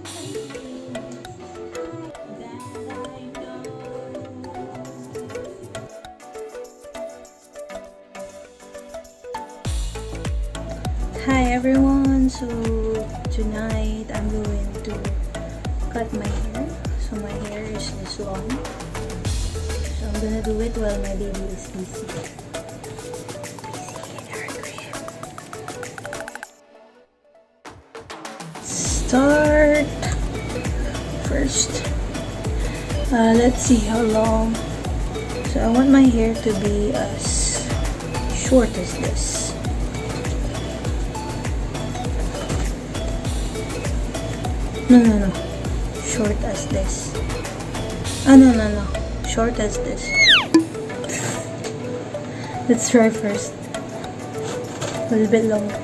Hi everyone, so tonight I'm going to cut my hair. So my hair is this long, so I'm gonna do it while my baby is busy in her crib. Start first. Let's see how long. So I want my hair to be as short as this. No. Short as this. No. Short as this. Let's try first. A little bit longer.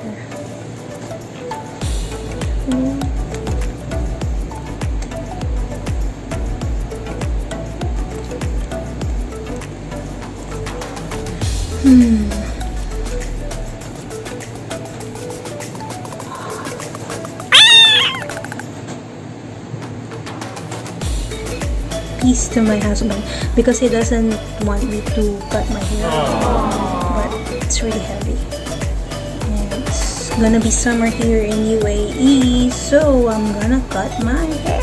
Peace to my husband because he doesn't want me to cut my hair. But it's really heavy. And it's gonna be summer here in UAE, so I'm gonna cut my hair.